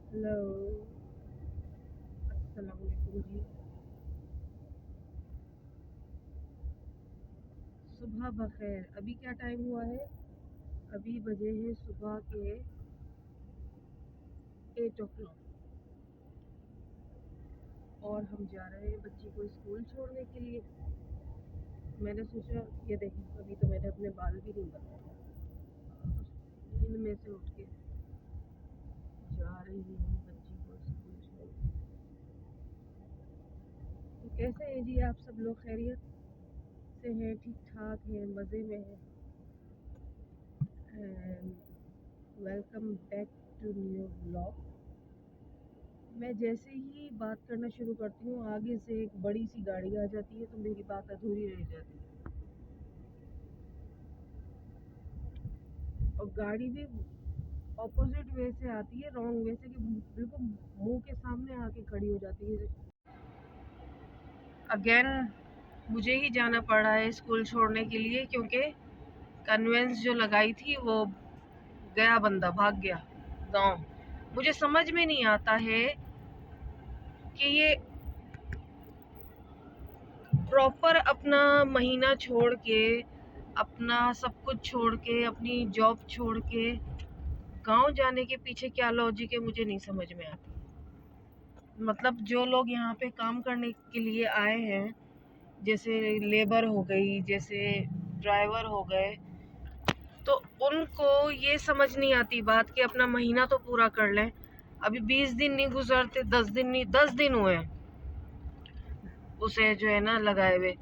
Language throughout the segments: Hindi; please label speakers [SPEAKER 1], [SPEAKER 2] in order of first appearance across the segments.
[SPEAKER 1] हेलो, अस्सलाम वालेकुम जी। सुबह बखैर। अभी क्या टाइम हुआ है? अभी बजे हैं सुबह के 8 o'clock और हम जा रहे हैं बच्ची को स्कूल छोड़ने के लिए। मैंने सोचा ये देखें, अभी तो मैंने अपने बाल भी नहीं बनाए। नींद में से उठ के जा रही हूँ बच्ची को स्कूल छोड़ने। तो कैसे हैं जी आप सब लोग? खैरियत से हैं? ठीक ठाक हैं? मज़े में हैं? And welcome back to new blog. मैं जैसे ही बात करना शुरू करती हूँ आगे से एक बड़ी सी गाड़ी आ जाती है, तो मेरी बात अधूरी रह जाती है। और गाड़ी भी ऑपोजिट वे से आती है, रॉन्ग वे से, कि बिल्कुल मुंह के सामने आके खड़ी हो जाती है। अगेन मुझे ही जाना पड़ रहा है स्कूल छोड़ने के लिए, क्योंकि कन्वेंस जो लगाई थी वो गया, बंदा भाग गया गांव। मुझे समझ में नहीं आता है कि ये प्रॉपर अपना महीना छोड़ के, अपना सब कुछ छोड़ के, अपनी जॉब छोड़ के गांव जाने के पीछे क्या लॉजिक है, मुझे नहीं समझ में आती। मतलब जो लोग यहाँ पे काम करने के लिए आए हैं, जैसे लेबर हो गई, जैसे ड्राइवर हो गए, तो उनको ये समझ नहीं आती बात कि अपना महीना तो पूरा कर लें। अभी 20 दिन नहीं गुजरते, 10 दिन नहीं, 10 दिन हुए हैं उसे जो है ना लगाए हुए।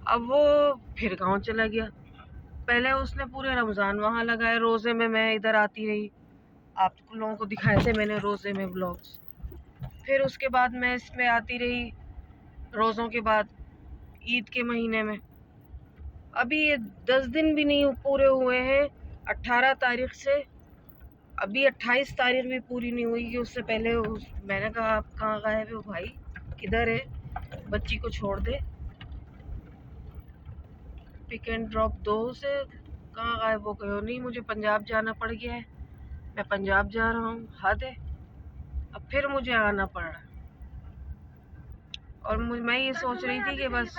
[SPEAKER 1] अब वो फिर गांव चला गया। पहले उसने पूरे रमजान वहां लगाए, रोजे में मैं इधर आती रही, आप लोगों को दिखाए थे मैंने रोजे में ब्लॉग्स। फिर उसके बाद मैं इसमें आती रही रोजों के बाद, ईद के महीने में। अभी ये 10 दिन भी नहीं पूरे हुए हैं 18 तारीख से। अभी 28 तारीख भी पूरी नहीं हुई कि उससे पहले मैंने कहा आप कहाँ गए हो भाई, किधर है, बच्ची को छोड़ दे, पिक एंड ड्रॉप दो उसे। कहाँ गायब हो गए हो? नहीं, मुझे पंजाब जाना पड़ गया है, मैं पंजाब जा रहा हूँ। हद है। अब फिर मुझे आना पड़ रहा है। और मैं ये सोच रही थी कि बस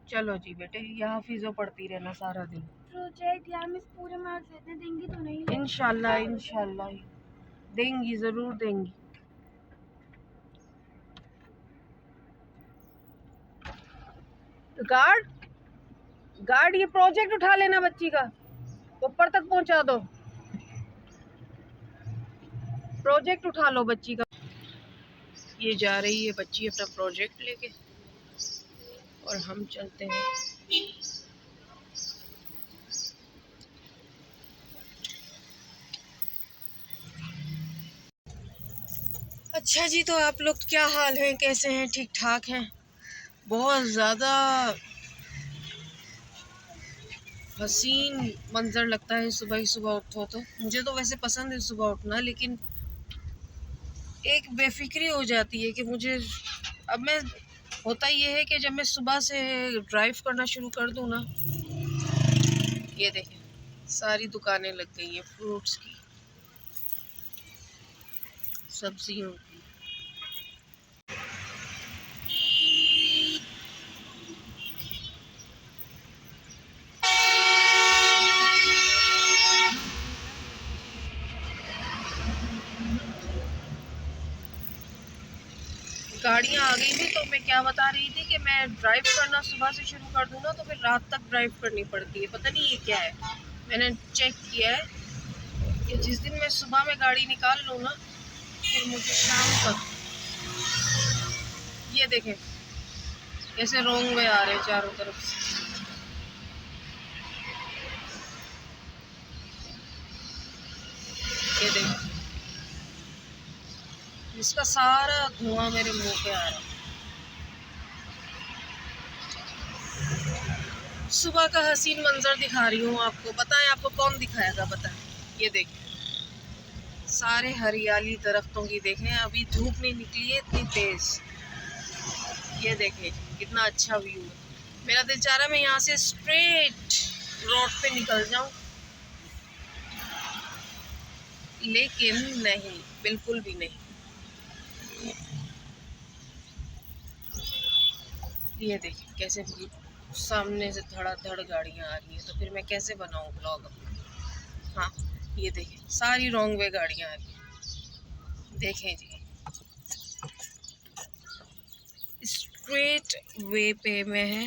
[SPEAKER 1] चलो जी बेटे, यहाँ फिजो पढ़ती रहना सारा दिन। प्रोजेक्ट यार मिस पूरे मार्क्स देते देंगी तो नहीं? इंशाल्लाह इंशाल्लाह देंगी, जरूर देंगी। गार्ड, गार्ड ये प्रोजेक्ट उठा लेना बच्ची का, ऊपर तक पहुंचा दो। प्रोजेक्ट उठा लो बच्ची का। ये जा रही है बच्ची अपना प्रोजेक्ट लेके, और हम चलते हैं। अच्छा जी, तो आप लोग क्या हाल है, कैसे हैं? ठीक ठाक हैं? बहुत ज़्यादा हसीन मंजर लगता है सुबह ही सुबह उठो तो। मुझे तो वैसे पसंद है सुबह उठना, लेकिन एक बेफिक्री हो जाती है कि मुझे अब मैं, होता ये है कि जब मैं सुबह से ड्राइव करना शुरू कर दूँ ना, ये देखें सारी दुकानें लग गई हैं, फ्रूट्स की, सब्जियों की। गाड़ियाँ आ गई थी, तो मैं क्या बता रही थी कि मैं ड्राइव करना सुबह से शुरू कर दूँ ना, तो फिर रात तक ड्राइव करनी पड़ती है। पता नहीं ये क्या है। मैंने चेक किया है कि जिस दिन मैं सुबह में गाड़ी निकाल लूँ ना, फिर मुझे शाम तक, ये देखें कैसे रोंग में आ रहे हैं चारों तरफ से। ये देखें, इसका सारा धुआं मेरे मुंह पे आ रहा है। सुबह का हसीन मंजर दिखा रही हूँ आपको। बताएं आपको कौन दिखाएगा, बताएं। ये देखें सारे हरियाली दरख्तों की, देखें अभी धूप नहीं निकली है इतनी तेज। ये देखें कितना अच्छा व्यू है। मेरा दिल चाह रहा है मैं यहाँ से स्ट्रेट रोड पे निकल जाऊं, लेकिन नहीं, बिल्कुल भी नहीं। ये देखिए कैसे सामने से धड़ाधड़ गाड़ियाँ आ रही हैं, तो फिर मैं कैसे बनाऊँ ब्लॉग अपना। हाँ, ये देखिए सारी रॉन्ग वे गाड़ियाँ आ रही हैं। देखें जी, स्ट्रेट वे पे मैं है,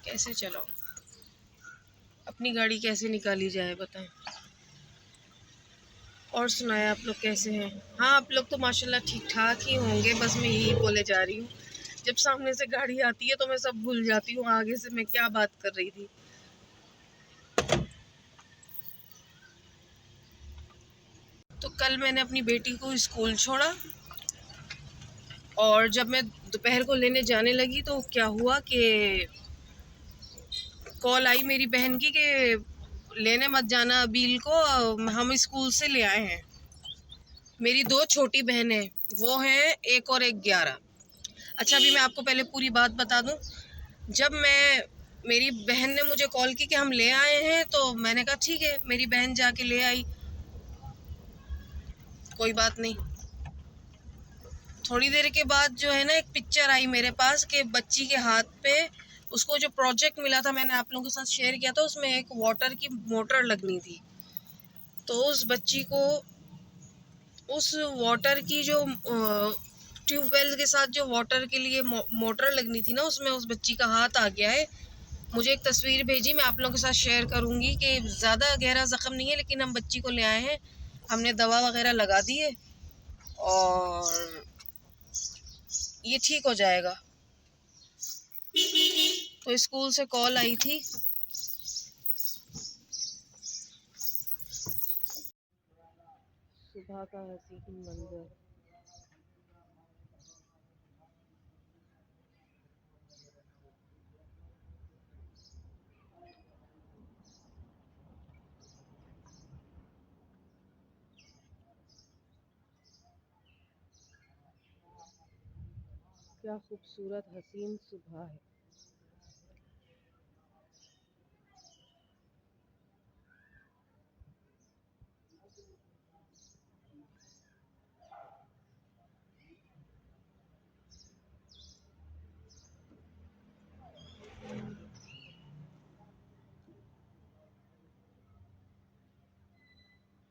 [SPEAKER 1] कैसे चलाऊँ, अपनी गाड़ी कैसे निकाली जाए बताएं। और सुनाए आप लोग कैसे हैं? हाँ, आप लोग तो माशाल्लाह ठीक ठाक ही होंगे, बस मैं यही बोले जा रही हूँ, जब सामने से गाड़ी आती है तो मैं सब भूल जाती हूँ आगे से मैं क्या बात कर रही थी। तो कल मैंने अपनी बेटी को स्कूल छोड़ा, और जब मैं दोपहर को लेने जाने लगी तो क्या हुआ कि कॉल आई मेरी बहन की कि लेने मत जाना अबील को, हम स्कूल से ले आए हैं। मेरी दो छोटी बहन है, वो हैं 1 और 1 11। अच्छा, अभी मैं आपको पहले पूरी बात बता दूं। जब मेरी बहन ने मुझे कॉल की कि हम ले आए हैं, तो मैंने कहा ठीक है, मेरी बहन जाके ले आई, कोई बात नहीं। थोड़ी देर के बाद जो है ना, एक पिक्चर आई मेरे पास कि बच्ची के हाथ पे, उसको जो प्रोजेक्ट मिला था मैंने आप लोगों के साथ शेयर किया था, उसमें एक वाटर की मोटर लगनी थी। तो उस बच्ची को उस वाटर की जो ट्यूबवेल के साथ जो वाटर के लिए मोटर लगनी थी ना, उसमें उस बच्ची का हाथ आ गया है। मुझे एक तस्वीर भेजी, मैं आप लोगों के साथ शेयर करूंगी कि ज़्यादा गहरा ज़ख्म नहीं है, लेकिन हम बच्ची को ले आए हैं, हमने दवा वगैरह लगा दी है और ये ठीक हो जाएगा। तो स्कूल से कॉल आई थी। सुबह का हसीन मंजर, क्या खूबसूरत हसीन सुबह है।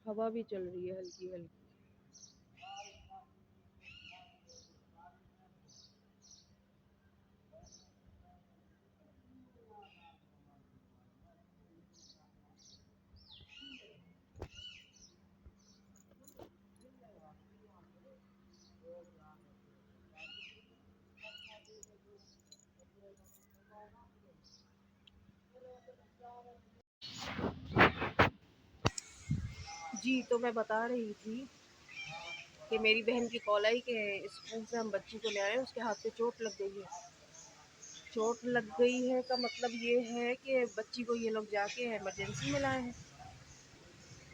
[SPEAKER 1] हवा भी चल रही है हल्की हल्की। जी, तो मैं बता रही थी कि मेरी बहन की कॉल आई कि स्कूल से हम बच्ची को ले आए, उसके हाथ पे चोट लग गई है। चोट लग गई है का मतलब ये है कि बच्ची को ये लोग जाके इमरजेंसी में लाए हैं।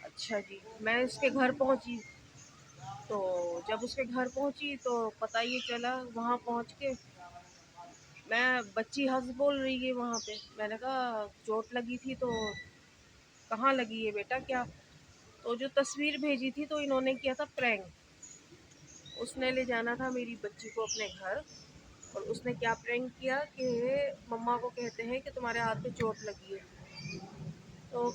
[SPEAKER 1] अच्छा जी, मैं उसके घर पहुंची, तो जब उसके घर पहुंची तो पता ये चला, वहां पहुंच के मैं, बच्ची हंस बोल रही है वहां पे। मैंने कहा चोट लगी थी तो कहाँ लगी है बेटा, क्या? तो जो तस्वीर भेजी थी तो इन्होंने किया था प्रैंक। उसने ले जाना था मेरी बच्ची को अपने घर, और उसने क्या प्रैंक किया कि मम्मा को कहते हैं कि तुम्हारे हाथ पे चोट लगी है। तो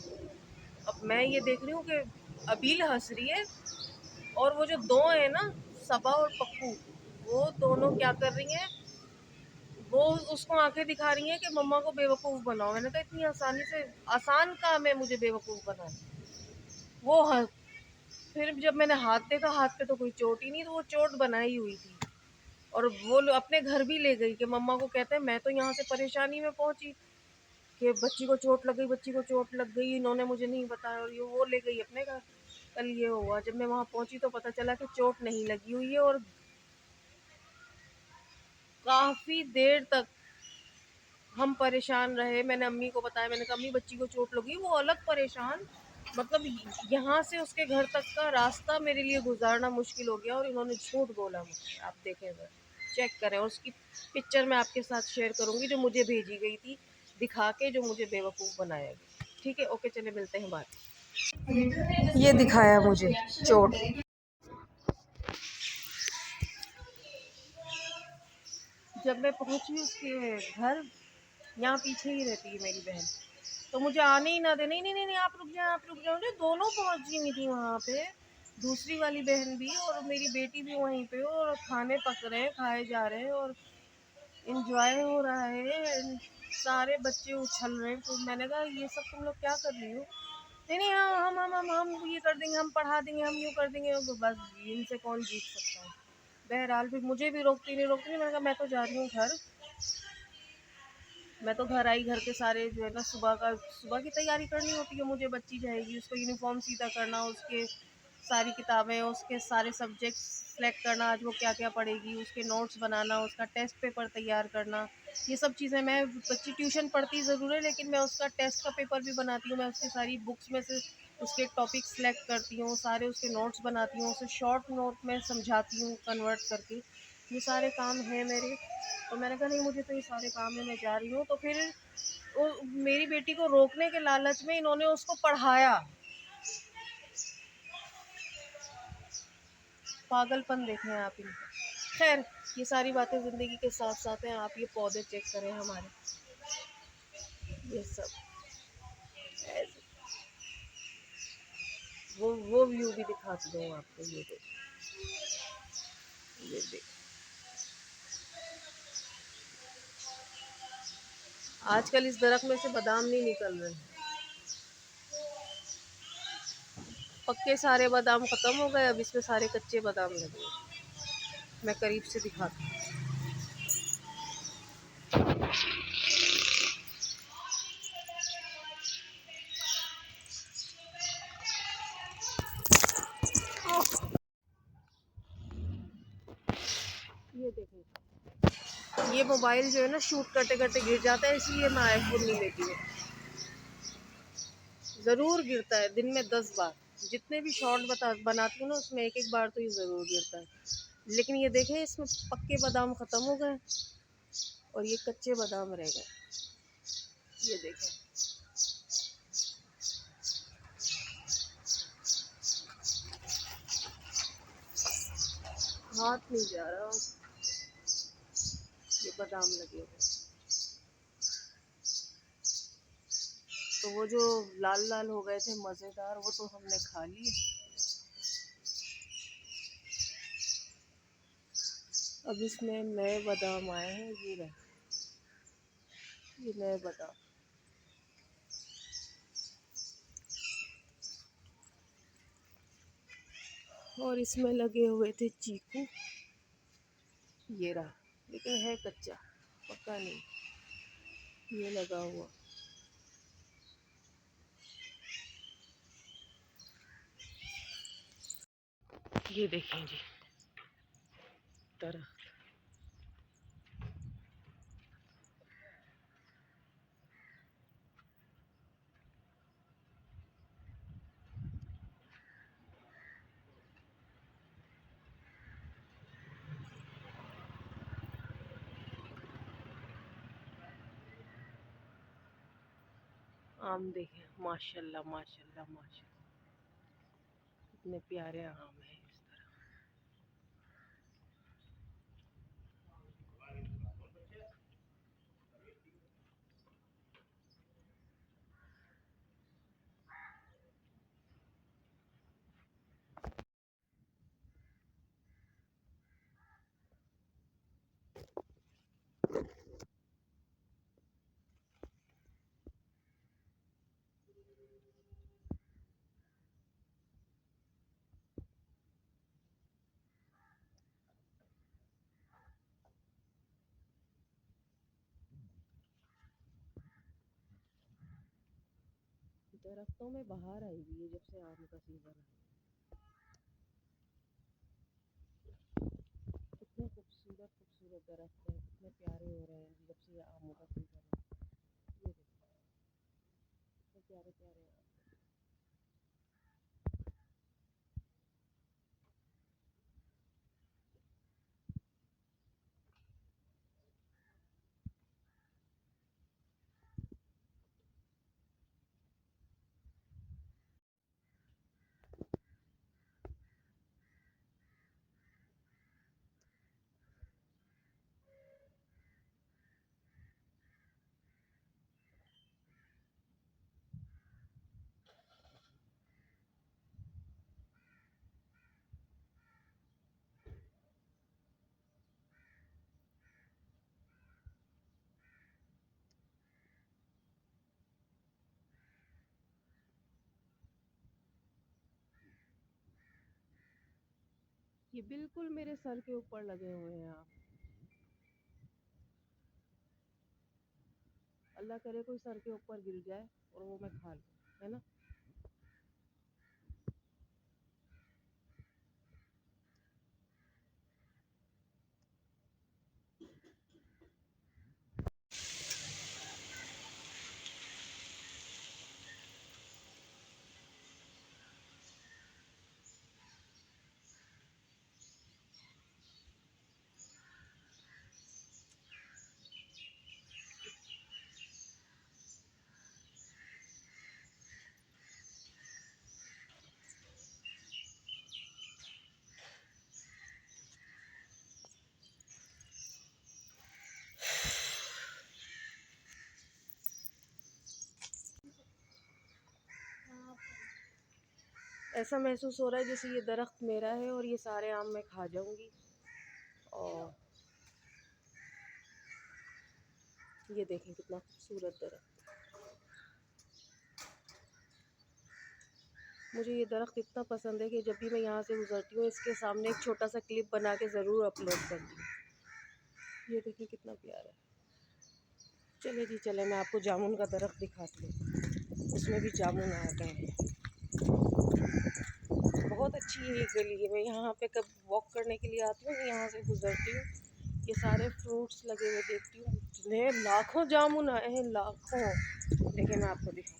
[SPEAKER 1] अब मैं ये देख रही हूँ कि अबील हंस रही है, और वो जो दो है ना, सबा और पप्पू, वो दोनों क्या कर रही हैं, वो उसको आंखें दिखा रही हैं कि मम्मा को बेवकूफ़ बनाओ। मैंने कहा इतनी आसानी से, आसान काम है मुझे बेवकूफ़ बनाना। वो फिर जब मैंने हाथ देखा, हाथ पे तो कोई चोट ही नहीं, तो वो चोट बनाई हुई थी। और वो अपने घर भी ले गई कि मम्मा को कहते हैं मैं तो यहाँ से परेशानी में पहुंची कि बच्ची को चोट लग गई, बच्ची को चोट लग गई, इन्होंने मुझे नहीं बताया, और ये वो ले गई अपने घर। कल ये हुआ, जब मैं वहाँ पहुंची तो पता चला कि चोट नहीं लगी हुई है, और काफ़ी देर तक हम परेशान रहे। मैंने अम्मी को बताया, मैंने कहा अम्मी बच्ची को चोट लगी, वो अलग परेशान। मतलब यहाँ से उसके घर तक का रास्ता मेरे लिए गुजारना मुश्किल हो गया, और इन्होंने झूठ बोला मुझे। आप देखें सर, चेक करें, और उसकी पिक्चर मैं आपके साथ शेयर करूँगी जो मुझे भेजी गई थी, दिखा के जो मुझे बेवकूफ़ बनाया गया। ठीक है, ओके, चले मिलते हैं बाद। ये दिखाया मुझे चोट। जब मैं पहुंची उसके घर, यहाँ पीछे ही रहती है मेरी बहन, तो मुझे आने ही ना दे, नहीं नहीं नहीं नहीं, आप रुक जाओ, आप रुक जाओ। मुझे दोनों पहुंच गई थी वहाँ पे, दूसरी वाली बहन भी और मेरी बेटी भी वहीं पे, और खाने पक रहे हैं, खाए जा रहे हैं और इंजॉय हो रहा है, सारे बच्चे उछल रहे हैं। तो मैंने कहा ये सब तुम लोग क्या कर रही हो? नहीं नहीं, हाँ हम ये कर देंगे, हम पढ़ा देंगे, हम यूँ कर देंगे। बस इनसे कौन जीत सकता है। बहरहाल भी मुझे भी रोकती नहीं, मैंने कहा मैं तो जा रही हूँ घर। मैं तो घर आई, घर के सारे जो है ना, सुबह की तैयारी करनी होती है मुझे। बच्ची जाएगी, उसको यूनिफॉर्म सीधा करना, उसके सारी किताबें, उसके सारे सब्जेक्ट्स सेलेक्ट करना, आज वो क्या क्या पढ़ेगी, उसके नोट्स बनाना, उसका टेस्ट पेपर तैयार करना, ये सब चीज़ें। मैं बच्ची ट्यूशन पढ़ती ज़रूर है, लेकिन मैं उसका टेस्ट का पेपर भी बनाती हूँ। मैं उसकी सारी बुक्स में से उसके टॉपिक सेलेक्ट करती हूँ, सारे उसके नोट्स बनाती हूँ, उसे शॉर्ट नोट में समझाती हूँ कन्वर्ट करके। ये सारे काम हैं मेरे। तो मैंने कहा नहीं, मुझे तो ये सारे काम है, मैं जा रही हूँ। तो फिर वो मेरी बेटी को रोकने के लालच में इन्होंने उसको पढ़ाया। पागलपन देखें आप इनका। खैर, ये सारी बातें ज़िंदगी के साथ साथ हैं। आप ये पौधे चेक करें हमारे, ये सब ऐसे। वो व्यू भी दिखा दूँ आपको, ये देख। आजकल इस दरख्त में से बादाम नहीं निकल रहे हैं, पक्के सारे बादाम ख़त्म हो गए, अब इसमें सारे कच्चे बादाम लगे। मैं करीब से दिखाती हूँ। ये देखें, ये मोबाइल जो है ना, शूट करते करते गिर जाता है, इसलिए मैं आईफोन नहीं लेती हूँ। ज़रूर गिरता है, दिन में 10 बार। जितने भी शॉर्ट बनाती हूँ ना, उसमें एक एक बार तो ये ज़रूर गिरता है। लेकिन ये देखें, इसमें पक्के बादाम ख़त्म हो गए और ये कच्चे बादाम रह गए। ये देखें, हाथ नहीं जा रहा, ये बादाम लगे हुए। तो वो जो लाल लाल हो गए थे मज़ेदार, वो तो हमने खा लिए। अब इसमें नए बादाम आए हैं, ये रहे, ये नए बादाम। और इसमें लगे हुए थे चीकू, ये रहा, लेकिन है कच्चा, पक्का नहीं। ये लगा हुआ, ये देखें जी, तरह। आम देखें, माशाल्लाह माशाल्लाह माशाल्लाह, इतने प्यारे आम हैं इस तरह। दरख्तों में बहार आई हुई है जब से आम का सीज़न है। कितने खूबसूरत खूबसूरत दरख्त हैं, कितने प्यारे हो रहे हैं जब से ये आमों का सीज़न है। ये देखो, कितने प्यारे प्यारे आम। ये बिल्कुल मेरे सर के ऊपर लगे हुए हैं आप। अल्लाह करे कोई सर के ऊपर गिर जाए और वो मैं खा लूँ, है ना। ऐसा महसूस हो रहा है जैसे ये दरख्त मेरा है और ये सारे आम मैं खा जाऊंगी। और ये देखें कितना खूबसूरत दरख्त। मुझे ये दरख्त इतना पसंद है कि जब भी मैं यहाँ से गुजरती हूँ इसके सामने एक छोटा सा क्लिप बना के ज़रूर अपलोड करती हूँ। ये देखिए कितना प्यारा है। चले जी चले, मैं आपको जामुन का दरख्त दिखाती हूँ, उसमें भी जामुन आ गए हैं। बहुत अच्छी है ये गली है। मैं यहाँ पे कब वॉक करने के लिए आती हूँ, यहाँ से गुजरती हूँ, ये सारे फ्रूट्स लगे हुए देखती हूँ। इतने लाखों जामुन आए हैं, लाखों। देखिए मैं आपको दिखाऊँ।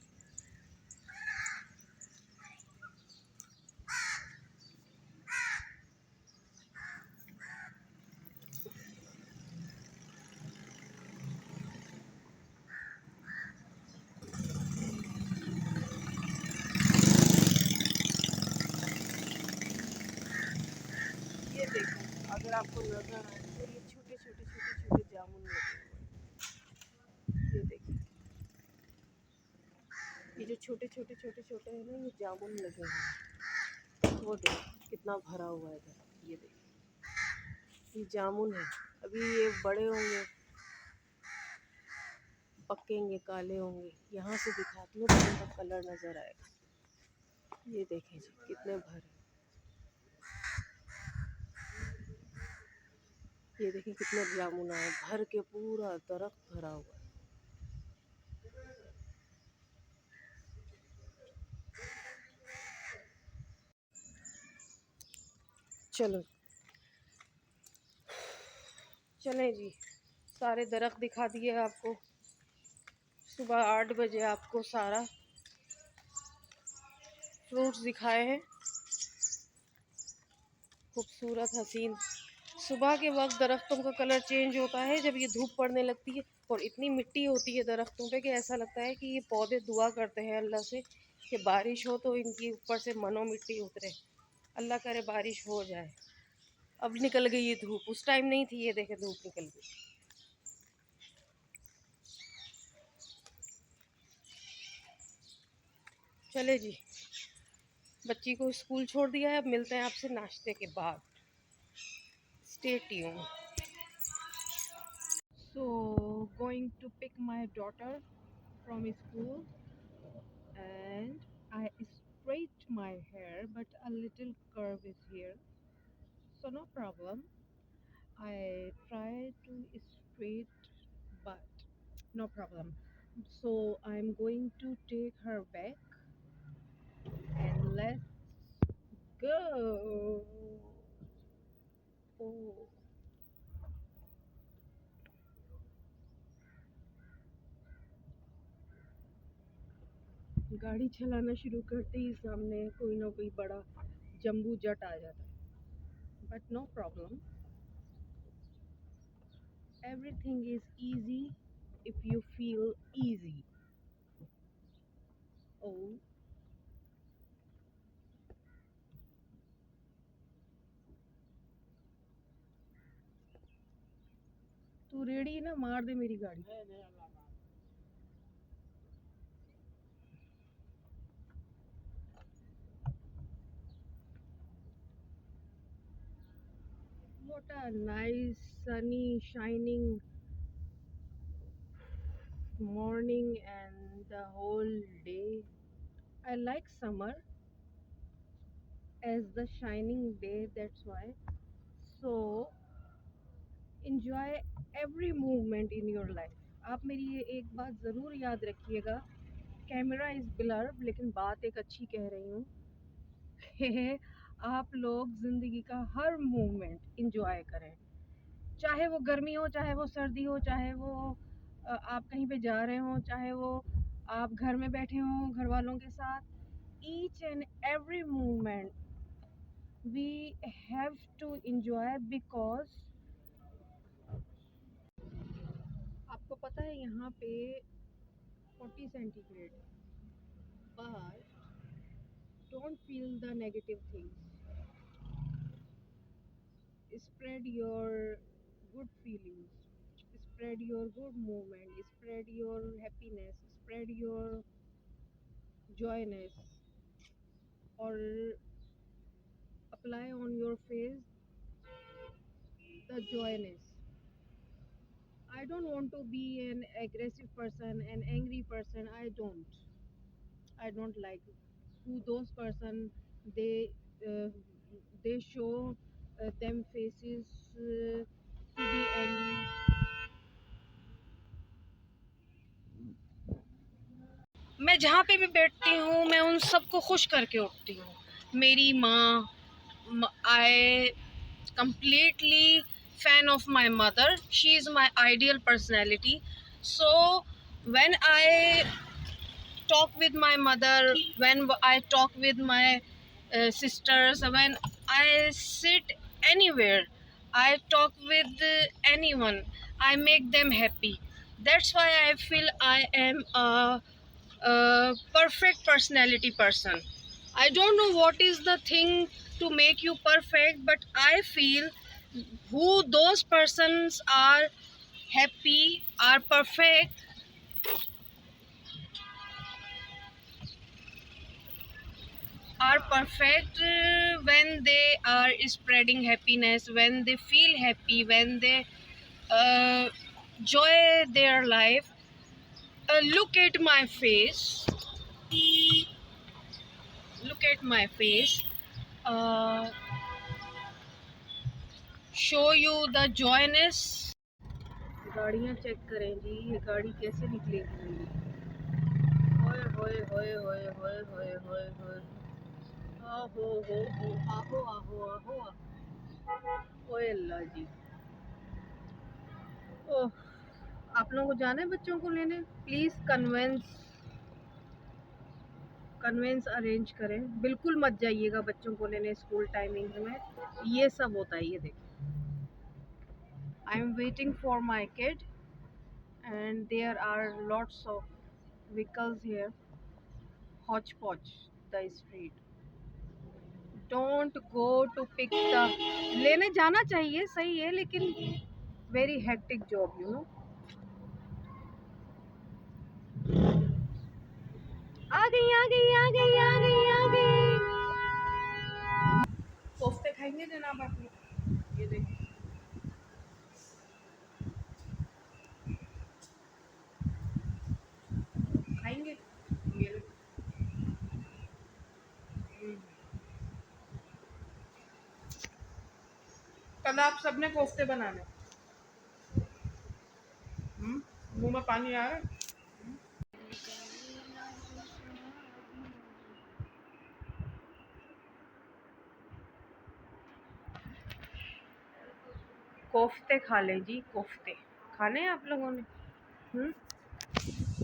[SPEAKER 1] ये देखो, अगर आपको नजर आए तो ये छोटे छोटे छोटे छोटे जामुन लगे हुए हैं। ये देखिए, ये जो छोटे छोटे छोटे छोटे हैं ना, ये जामुन लगे हुए हैं। वो देखो कितना भरा हुआ है इधर। ये देखिए, ये जामुन है। अभी ये बड़े होंगे, पकेंगे, काले होंगे। यहाँ से दिखाती हूँ तो इनका कलर नज़र आएगा। ये देखें जी कितने भरे। ये देखिए कितने जामुन आए, भर के पूरा दरख्त भरा हुआ है। चलो चलें जी, सारे दरख्त दिखा दिए आपको। सुबह 8 बजे आपको सारा फ्रूट्स दिखाए हैं, खूबसूरत हसीन। सुबह के वक्त दरख्तों का कलर चेंज होता है जब ये धूप पड़ने लगती है, और इतनी मिट्टी होती है दरख्तों पे कि ऐसा लगता है कि ये पौधे दुआ करते हैं अल्लाह से कि बारिश हो तो इनकी ऊपर से मनो मिट्टी उतरे। अल्लाह करे बारिश हो जाए। अब निकल गई ये धूप, उस टाइम नहीं थी, ये देखे धूप निकल गई। चले जी, बच्ची को स्कूल छोड़ दिया है, अब मिलते हैं आपसे नाश्ते के बाद। Stay tuned. So going to pick my daughter from school, and I straight my hair, but a little curve is here, so no problem. I try to straight, but no problem. So I'm going to take her back, and let's go. Oh, गाड़ी चलाना शुरू करते ही सामने कोई ना कोई बड़ा जम्बू जट आ जाता है, but no problem. Everything is easy if you feel easy. Oh, तू रेडी ना मार दे मेरी गाड़ी। What a nice sunny shining morning and the whole day. I like summer. as the shining day, that's why. So enjoy every movement in your life. आप मेरी ये एक बात ज़रूर याद रखिएगा, कैमरा इज़ ब्लर, लेकिन बात एक अच्छी कह रही हूँ कि आप लोग ज़िंदगी का हर मूवमेंट इंजॉय करें, चाहे वो गर्मी हो, चाहे वो सर्दी हो, चाहे वो आप कहीं पे जा रहे हो, चाहे वो आप घर में बैठे हों घर वालों के साथ. Each and every movement we have to enjoy, because आपको पता है यहाँ पे 40 centigrade, but don't feel the negative things, spread your good feelings, spread your good movement, spread your happiness, spread your joyness, or apply on your face the joyness. I don't want to be an aggressive person, an angry person. I don't like who those person. they uh, they show them faces to be angry. मैं जहाँ पे भी बैठती हूँ मैं उन सबको खुश करके उठती हूँ. मेरी माँ, I completely fan of my mother. She is my ideal personality. So when I talk with my mother, when I talk with my sisters, when I sit anywhere, I talk with anyone, I make them happy. That's why I feel I am a perfect personality person. I don't know what is the thing to make you perfect, but I feel who those persons are happy, are perfect when they are spreading happiness, when they feel happy, when they uh, enjoy their life. Look at my face. Look at my face. Uh, show you the joyness. गाड़ियाँ चेक करें जी, ये गाड़ी कैसे निकलेगी. होए होए होए होए होए होए होए होए, आहो हो आहो आहो आहो, ओए अल्लाह जी. ओह, आप लोगों को जाना है बच्चों को लेने, प्लीज़ कन्वेंस अरेंज करें. बिल्कुल मत जाइएगा बच्चों को लेने स्कूल टाइमिंग में, ये सब होता है. ये देखिए, I am waiting for my kid and there are lots of vehicles here. Hodgepodge the street. Don't go to pick the. लेने जाना चाहिए, सही है, लेकिन very hectic job, you know. आ गई आ गई आ गई आ गई आ गई. कोफ्ते खाएंगे जनाब आप लोग, ये देखिए. खाएंगे ये लोग. कल आप सबने कोफ्ते बनाने. मुंह में पानी आ रहा है. कोफ्ते खा लें जी, कोफ्ते खाने हैं आप लोगों ने.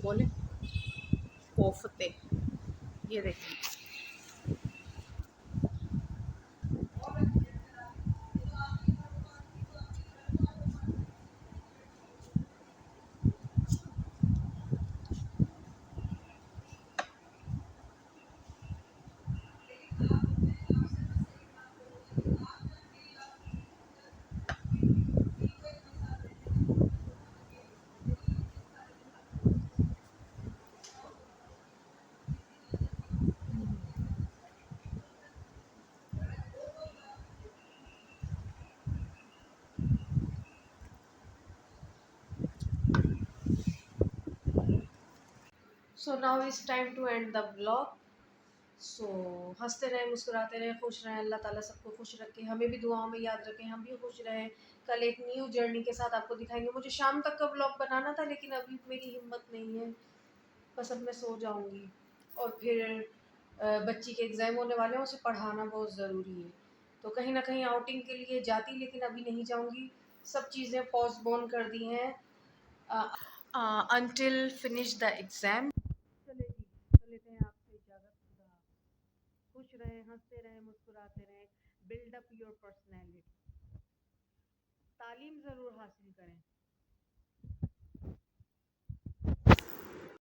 [SPEAKER 1] बोले कोफ्ते, ये देखिए. So now it's time to end the vlog. सो हंसते रहें, मुस्कुराते रहें, खुश रहें। अल्लाह ताला सबको खुश रखे, हमें भी दुआओं में याद रखें, हम भी खुश रहें। कल एक न्यू जर्नी के साथ आपको दिखाएंगे। मुझे शाम तक का व्लॉग बनाना था, लेकिन अभी मेरी हिम्मत नहीं है, बस अब मैं सो जाऊंगी। और फिर बच्ची के एग्ज़ाम होने वाले हैं, उसे पढ़ाना बहुत ज़रूरी है। तो कहीं ना कहीं आउटिंग के लिए जाती, लेकिन अभी नहीं जाऊंगी। सब चीज़ें पोस्टपोन कर दी हैं until finish the exam। चले जी, तो लेते हैं आपसे इजाज़त। खुदा खुश रहें, हंसते रहें, मुस्कुराते रहें। Build up your personality. तालीम ज़रूर हासिल करें।